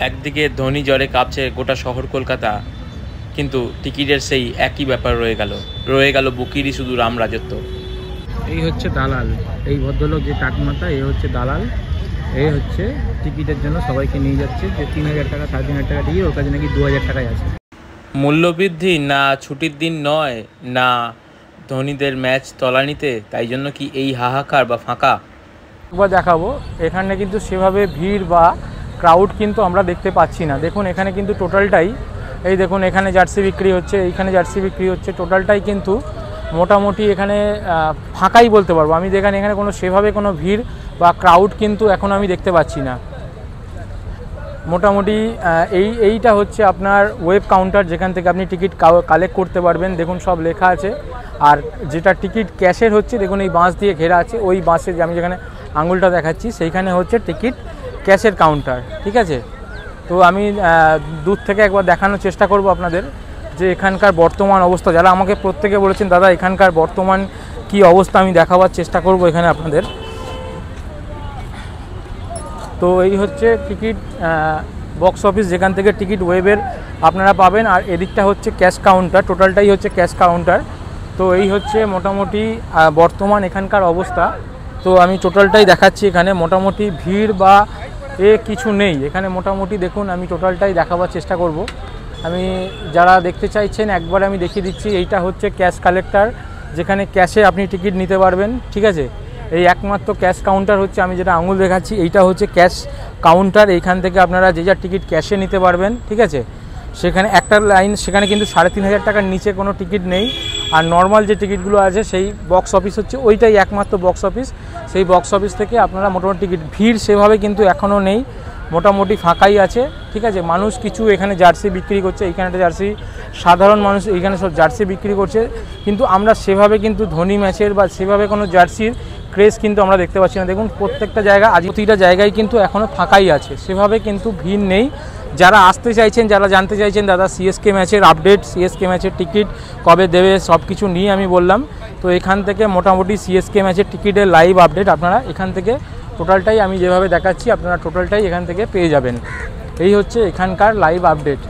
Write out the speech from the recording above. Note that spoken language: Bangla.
একদিকে ধনী জ্বরে কাঁপছে গোটা শহর কলকাতা, কিন্তু টিকিটের সেই একই ব্যাপার রয়ে গেল বুকিরই শুধু রামরাজত্ব। এই হচ্ছে দালাল, এই ভদ্রলোক যে টাকমাতা, এই হচ্ছে দালাল। এই হচ্ছে টিকিটের জন্য সবাইকে নিয়ে যাচ্ছে যে 3000 টাকা 3500 টাকা দিয়ে, ওর কাছে নাকি 2000 টাকায় আছে। মূল্যবৃদ্ধি না ছুটির দিন নয়, না ধনীদের ম্যাচ তলানিতে, তাই জন্য কি এই হাহাকার বা ফাঁকা? একবার দেখাবো, এখানে কিন্তু সেভাবে ভিড় বা ক্রাউড কিন্তু আমরা দেখতে পাচ্ছি না। দেখুন এখানে কিন্তু টোটালটাই, এই দেখুন এখানে জার্সি বিক্রি হচ্ছে, এইখানে জার্সি বিক্রি হচ্ছে, টোটালটাই কিন্তু মোটামুটি এখানে ফাঁকাই বলতে পারবো আমি। এখানে কোনো সেভাবে কোনো ভিড় বা ক্রাউড কিন্তু এখন আমি দেখতে পাচ্ছি না। মোটামুটি এইটা হচ্ছে আপনার ওয়েব কাউন্টার, যেখান থেকে আপনি টিকিট কালেক্ট করতে পারবেন। দেখুন সব লেখা আছে। আর যেটা টিকিট ক্যাশের হচ্ছে, দেখুন এই বাঁশ দিয়ে ঘেরা আছে, ওই বাঁশে যে আমি যেখানে আঙুলটা দেখাচ্ছি সেইখানে হচ্ছে টিকিট ক্যাশের কাউন্টার, ঠিক আছে। তো আমি দূর থেকে একবার দেখানোর চেষ্টা করব আপনাদের যে এখানকার বর্তমান অবস্থা। যারা আমাকে প্রত্যেকে বলেছেন দাদা এখানকার বর্তমান কি অবস্থা, আমি দেখাবার চেষ্টা করব এখানে আপনাদের। তো এই হচ্ছে টিকিট বক্স অফিস, যেখান থেকে টিকিট ওয়েবের আপনারা পাবেন। আর এদিকটা হচ্ছে ক্যাশ কাউন্টার, টোটালটাই হচ্ছে ক্যাশ কাউন্টার। তো এই হচ্ছে মোটামুটি বর্তমান এখানকার অবস্থা। তো আমি টোটালটাই দেখাচ্ছি। এখানে মোটামুটি ভিড় বা কিছু নেই এখানে। মোটামুটি দেখুন আমি টোটালটাই দেখাবার চেষ্টা করব। আমি যারা দেখতে চাইছেন একবার আমি দেখিয়ে দিচ্ছি। এইটা হচ্ছে ক্যাশ কালেক্টর, যেখানে ক্যাশে আপনি টিকিট নিতে পারবেন, ঠিক আছে। এই একমাত্র ক্যাশ কাউন্টার হচ্ছে, আমি যেটা আঙুল দেখাচ্ছি এইটা হচ্ছে ক্যাশ কাউন্টার। এইখান থেকে আপনারা যে যা টিকিট ক্যাশে নিতে পারবেন, ঠিক আছে। সেখানে একটা লাইন, সেখানে কিন্তু 3500 টাকার নিচে কোনো টিকিট নেই। আর নর্মাল যে টিকিটগুলো আছে সেই বক্স অফিস হচ্ছে ওইটাই একমাত্র বক্স অফিস। সেই বক্স অফিস থেকে আপনারা মোটামুটি টিকিট, ভিড় সেভাবে কিন্তু এখনও নেই, মোটামুটি ফাঁকাই আছে, ঠিক আছে। মানুষ কিছু এখানে জার্সি বিক্রি করছে, এইখানে একটা জার্সি, সাধারণ মানুষ এইখানে সব জার্সি বিক্রি করছে, কিন্তু আমরা সেভাবে কিন্তু ধনী ম্যাচের বা সেভাবে কোনো জার্সির ক্রেজ কিন্তু আমরা দেখতে পাচ্ছি না। দেখুন প্রত্যেকটা জায়গা, আজ প্রতিটা জায়গায় কিন্তু এখনও ফাঁকাই আছে, সেভাবে কিন্তু ভিড় নেই। যারা আসতে চাইছেন, যারা জানতে চাইছেন দাদা সিএসকে ম্যাচের আপডেট, সিএসকে ম্যাচের টিকিট কবে দেবে, সব কিছু নিয়ে আমি বললাম। তো এখান থেকে মোটামুটি সিএসকে ম্যাচের টিকিটের লাইভ আপডেট আপনারা এখান থেকে টোটালটাই আমি যেভাবে দেখাচ্ছি আপনারা টোটালটাই এখান থেকে পেয়ে যাবেন। এই হচ্ছে এখানকার লাইভ আপডেট।